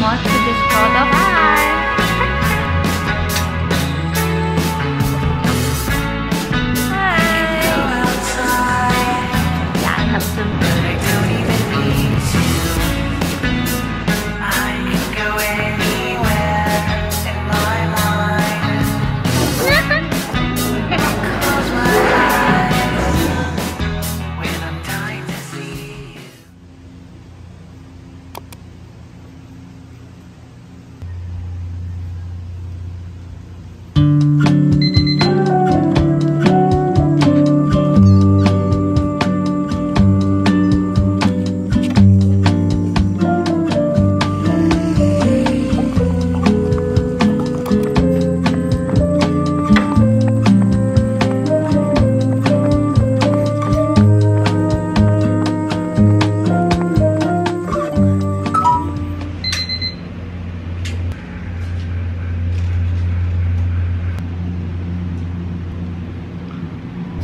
much with this product. Bye!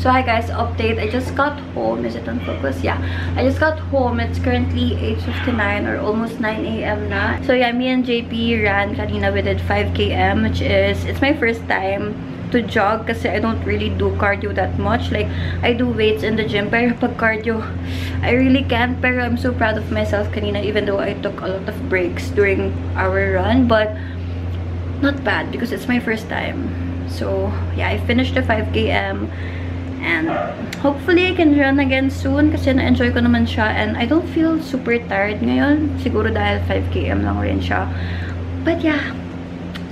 So hi guys, update. I just got home. Is it on focus? Yeah, I just got home. It's currently 8:59 or almost 9 AM na. So yeah, me and JP ran kanina. We did 5 km, which is, it's my first time to jog kasi I don't really do cardio that much. Like, I do weights in the gym, pero pag cardio, I really can't. Pero I'm so proud of myself kanina, even though I took a lot of breaks during our run. But not bad because it's my first time. So yeah, I finished the 5 km. And hopefully I can run again soon kasi na-enjoy ko naman siya and I don't feel super tired ngayon. Siguro dahil 5 km lang rin siya. But yeah,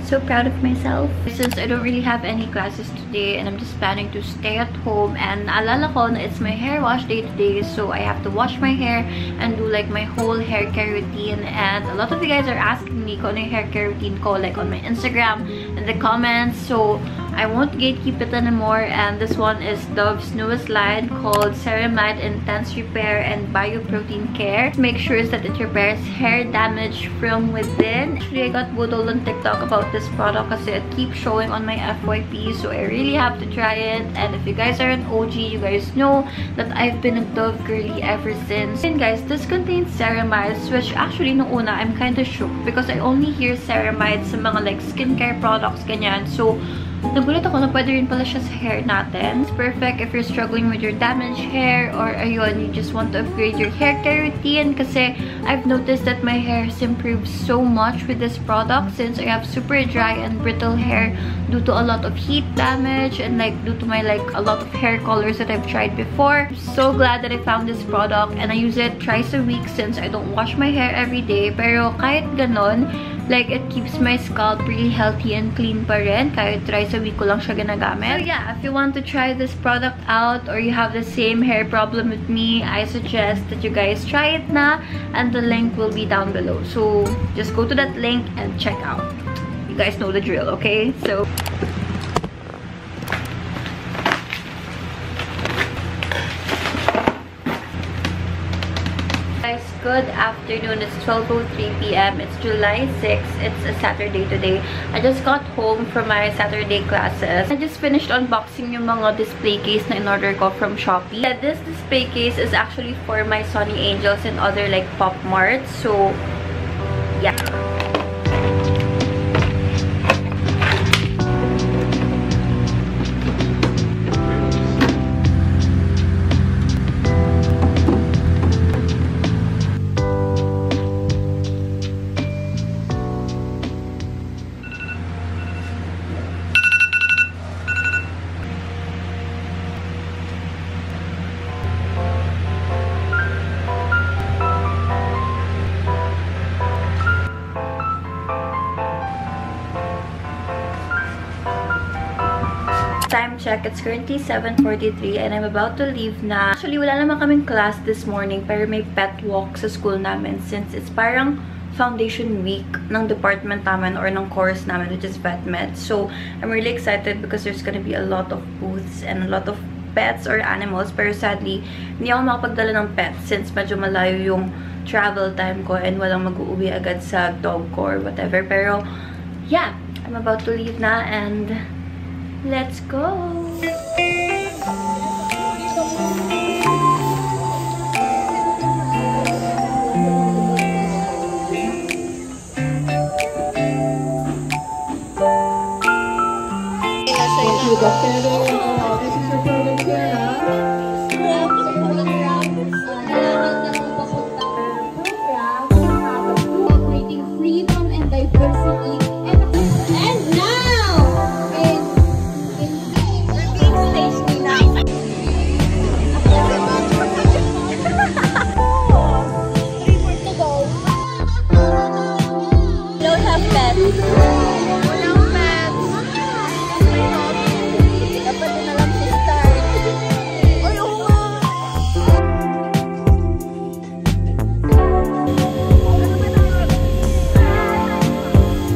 so proud of myself. Since I don't really have any classes today and I'm just planning to stay at home, and naalala ko na it's my hair wash day today, so I have to wash my hair and do like my whole hair care routine. And a lot of you guys are asking me kung ano yung hair care routine ko, like on my Instagram in the comments. So I won't gatekeep it anymore, and this one is Dove's newest line called Ceramide Intense Repair and Bioprotein Care. Make sure that it repairs hair damage from within. Actually, I got budol on TikTok about this product kasi it keeps showing on my FYP, so I really have to try it. And if you guys are an OG, you guys know that I've been a Dove girly ever since. And guys, this contains ceramides, which actually nung una, I'm kind of shook because I only hear ceramides sa mga like skincare products, ganyan. So nagulat ako na pwede rin pala siya sa hair natin. It's perfect if you're struggling with your damaged hair or ayun, you just want to upgrade your hair care routine kasi I've noticed that my hair has improved so much with this product since I have super dry and brittle hair due to a lot of heat damage and like due to my like a lot of hair colors that I've tried before. I'm so glad that I found this product and I use it twice a week since I don't wash my hair every day. Pero kahit ganon, like it keeps my scalp really healthy and clean pa rin kahit twice a week ko lang siya ginagamit. So yeah, if you want to try this product out or you have the same hair problem with me, I suggest that you guys try it na, and the link will be down below. So just go to that link and check out. You guys know the drill, okay? So good afternoon. It's 12:03 PM. It's July 6th. It's a Saturday today. I just got home from my Saturday classes. I just finished unboxing yung mga display case na in-order ko from Shopee. This display case is actually for my Sunny Angels and other like Popmart. So yeah. Time check, it's currently 7:43 and I'm about to leave na. Actually, wala naman kaming class this morning pero may pet walk sa school namin since it's parang foundation week ng department namin or ng course namin, which is vet med. So I'm really excited because there's gonna be a lot of booths and a lot of pets or animals, pero sadly hindi ako makapagdala ng pets since medyo malayo yung travel time ko and walang mag-uuwi agad sa dog ko or whatever. Pero yeah, I'm about to leave na and let's go! This is your product here, celebrating freedom and diversity. And now, in stage nila. Don't have pets. Walang pets. Dapat din na lang si Star. Ay, oo nga.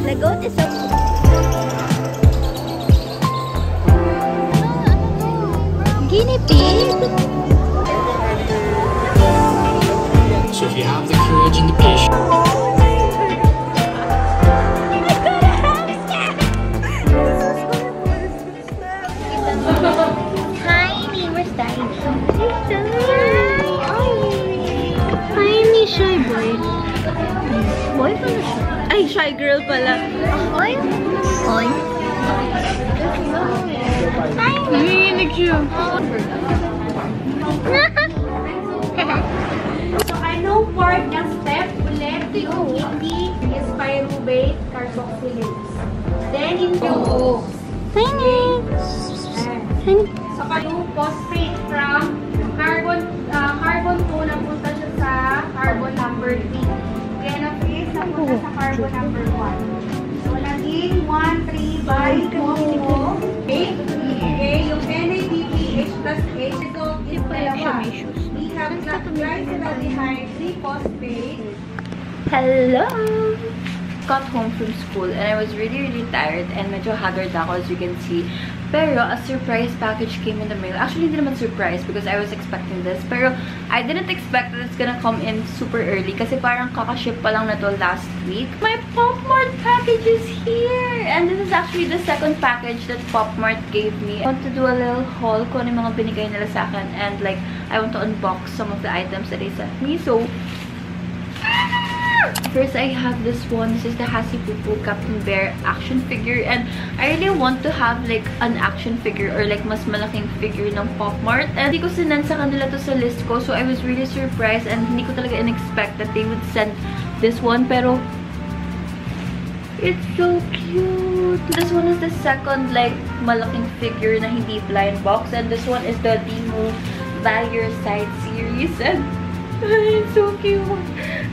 The goat is so guinea pig. So if you have the courage and the patience. Tiny, where's Tiny? Tiny shy boy. Boy pala siya. Ay, shy girl pala. Oy. Oy. Nanginig siya. So I know work ng step ulit hindi is pyruvate carboxylates. Then in yung Tiny. Tiny. so kayo phosphate from carbon 2 napunta siya sa carbon number 3. Then of is napunta sa carbon number 1. So naging 1, 3 by 2. Okay, yung NADPH plus H. So is dalawa. We have glyceraldehyde 3-phosphate. Hello! Got home from school and I was really tired and medyo haggard ako, as you can see. Pero a surprise package came in the mail. Actually, hindi naman surprise because I was expecting this. Pero I didn't expect that it's gonna come in super early kasi parang kakaship pa lang na to last week. My Popmart package is here! And this is actually the second package that Popmart gave me. I want to do a little haul kung ano yung mga binigay nila sa akin and like, I want to unbox some of the items that they sent me. So, first, I have this one. This is the Hasi Pupu Captain Bear action figure. And I really want to have like an action figure or like mas malaking figure ng Popmart. And hindi ko sinend sa kanila to sa list ko. So I was really surprised and hindi ko talaga in-expect that they would send this one. Pero it's so cute. This one is the second like malaking figure na hindi blind box. And this one is the Demo By Your Side series. And it's so cute.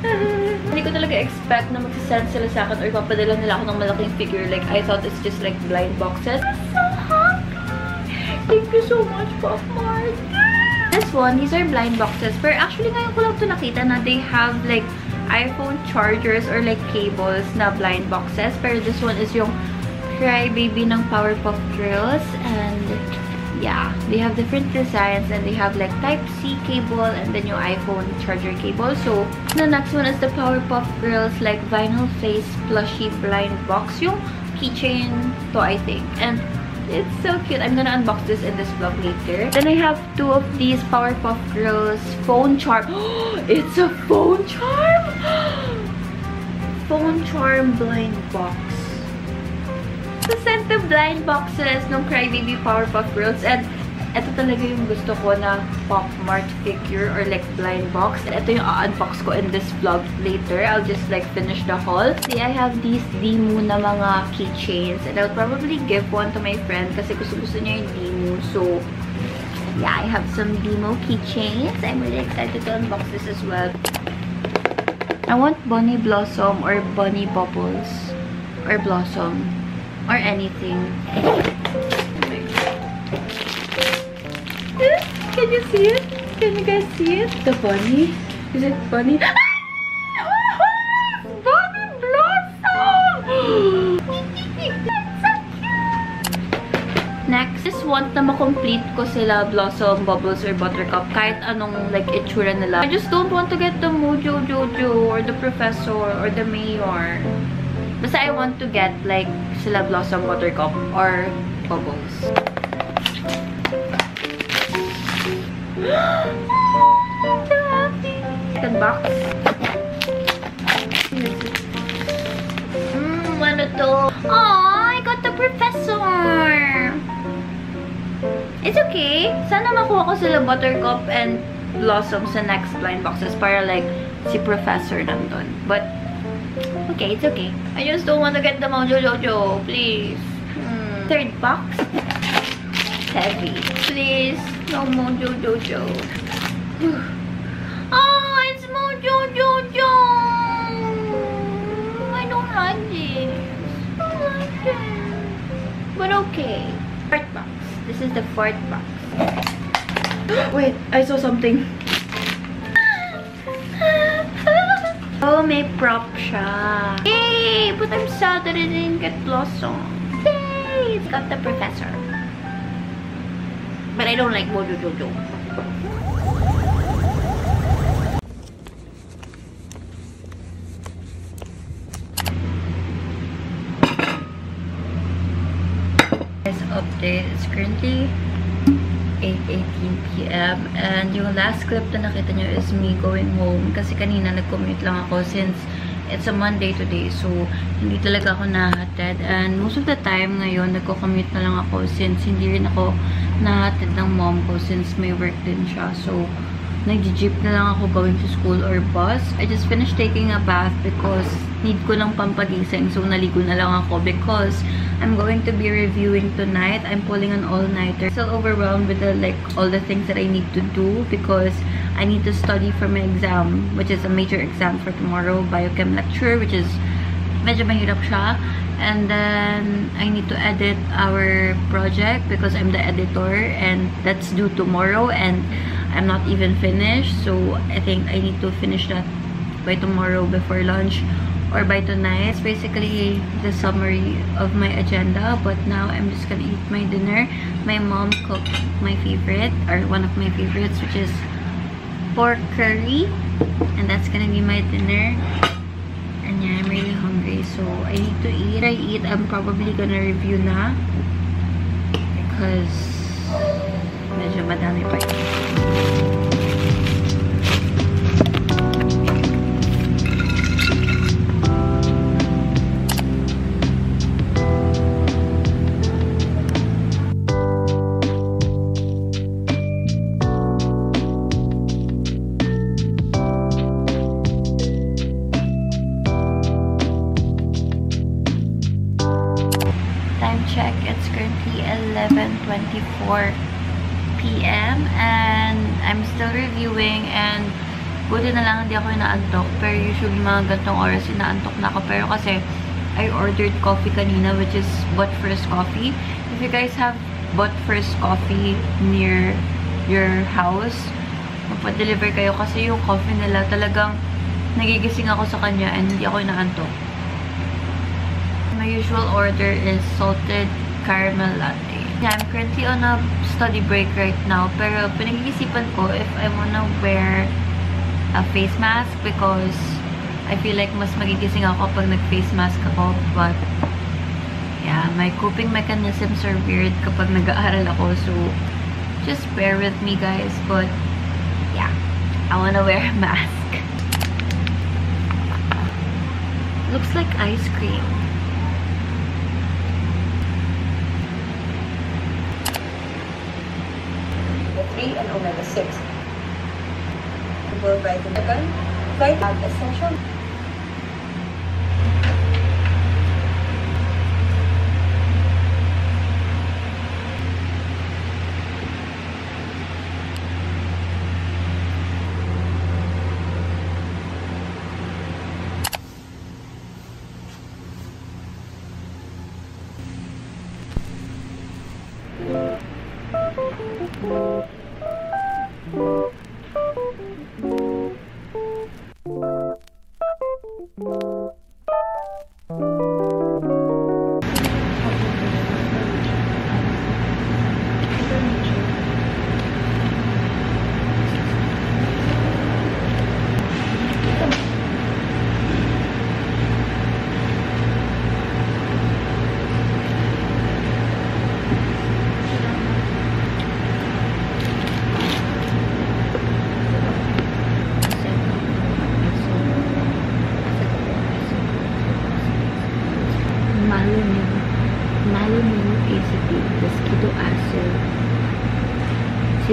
Hindi ko talaga expect na magsasend sila sa akin or papadala nila ako ng malaking figure. Like, I thought it's just like blind boxes. I'm so happy! Thank you so much, Popmart! This one, these are blind boxes. Pero actually, ngayon ko lang ito nakita na they have like iPhone chargers or like cables na blind boxes. Pero this one is yung Crybaby ng Powerpuff Girls. And yeah, they have different designs and they have like Type-C cable and then yung iPhone charger cable. So, the next one is the Powerpuff Girls like vinyl face plushie blind box. Yung keychain to, I think. And it's so cute. I'm gonna unbox this in this vlog later. Then I have two of these Powerpuff Girls phone charm. It's a phone charm! Phone charm blind box. So, sent the blind boxes ng Crybaby Powerpuff Girls. And ito talaga yung gusto ko na Popmart figure or like blind box. And ito yung unbox ko in this vlog later. I'll just like finish the haul. See, I have these Demo na mga keychains. And I'll probably give one to my friend kasi gusto niya yung Demo. So, yeah, I have some Demo keychains. I'm really excited to unbox this as well. I want Bunny Blossom or Bunny Bubbles or Blossom. Or anything. Can you see it? Can you guys see it? The bunny? Is it bunny? Bunny Blossom! That's so cute! Next, just want na makomplete ko sila Blossom, Bubbles, or Buttercup. Kahit anong like itsura nila. I just don't want to get the Mojo Jojo or the Professor or the Mayor. Basta I want to get like sila Blossom, Buttercup, or Bubbles. I'm so happy! Second box. Ano to? Oh, I got the Professor! It's okay. Sana makuha ko sila Buttercup and Blossom sa next blind boxes para like si Professor nandun. But, okay, it's okay. I just don't want to get the Mojo Jojo. Please. Third box. Heavy. Please. No Mojo Jojo. Oh, it's Mojo Jojo. I don't like this. I don't like this. But okay. Fourth box. This is the fourth box. Wait, I saw something. Oh, may prop siya. Yay! But I'm sad that I didn't get Blossom. Yay! It's got the Professor. But I don't like Mojo Jojo. This update is currently 8:18 p.m. and yung last clip na nakita nyo is me going home kasi kanina nag-commute lang ako since it's a Monday today, so hindi talaga ako nahatid, and most of the time ngayon nagko-commute na lang ako since hindi rin ako nahatid ng mom ko since may work din siya, so nag-jeep na lang ako going to school or bus. I just finished taking a bath because need ko lang pampagising, so naligo na lang ako because I'm going to be reviewing tonight. I'm pulling an all-nighter. Still overwhelmed with all the things that I need to do because I need to study for my exam, which is a major exam for tomorrow, biochem lecture, which is medyo mahirap siya. And then I need to edit our project because I'm the editor, and that's due tomorrow, and I'm not even finished. So I think I need to finish that by tomorrow before lunch or by tonight. It's basically the summary of my agenda, but now I'm just gonna eat my dinner. My mom cooked my favorite, or one of my favorites, which is pork curry, and that's gonna be my dinner. And yeah, I'm really hungry, so I need to eat. I'm probably gonna review na because medyo madami pa ito. Check, it's currently 11:24 p.m. and I'm still reviewing, and buti na lang hindi ako inaantok, pero usually mga gantong oras inaantok na ako, pero kasi I ordered coffee kanina, which is But First Coffee. If you guys have But First Coffee near your house, magpa-deliver kayo kasi yung coffee nila talagang nagigising ako sa kanya and hindi ako inaantok. My usual order is salted caramel latte. Yeah, I'm currently on a study break right now, pero pinag-iisipan ko if I wanna wear a face mask because I feel like mas magigising ako pag nag-face mask ako, but yeah, my coping mechanisms are weird kapag nag-aaral ako, so just bear with me guys, but yeah, I wanna wear a mask. Looks like ice cream. And omega-6. Full vitamin, essential.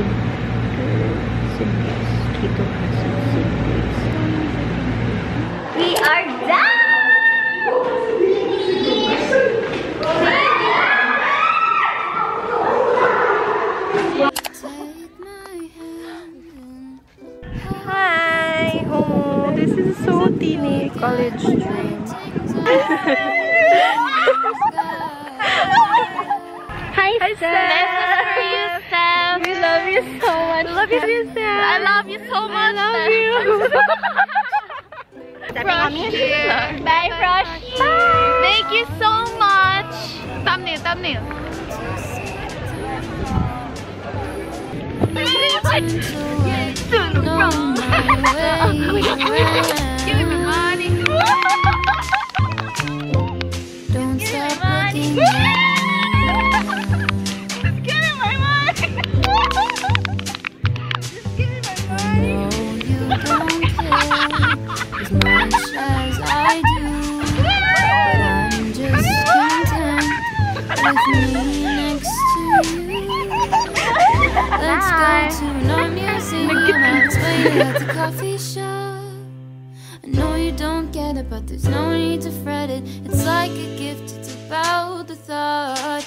We are done! Hi! Oh, this is so teeny college dream. Hi, Steph! For you, Steph! We love you so much. I love you, Steph! I love you so much! I love you! Frosh! Bye, Frosh! Bye. Thank you so much! Thumbnail, thumbnail! Give me money! Don't stop looking. Just give me my money! Just give me my money! No, you don't care as much as I do. But I'm just content with me next to you. Let's go to no museum. I'll explain it at the coffee shop. I know you don't get it, but there's no need to fret it. It's like a gift, it's about the thought.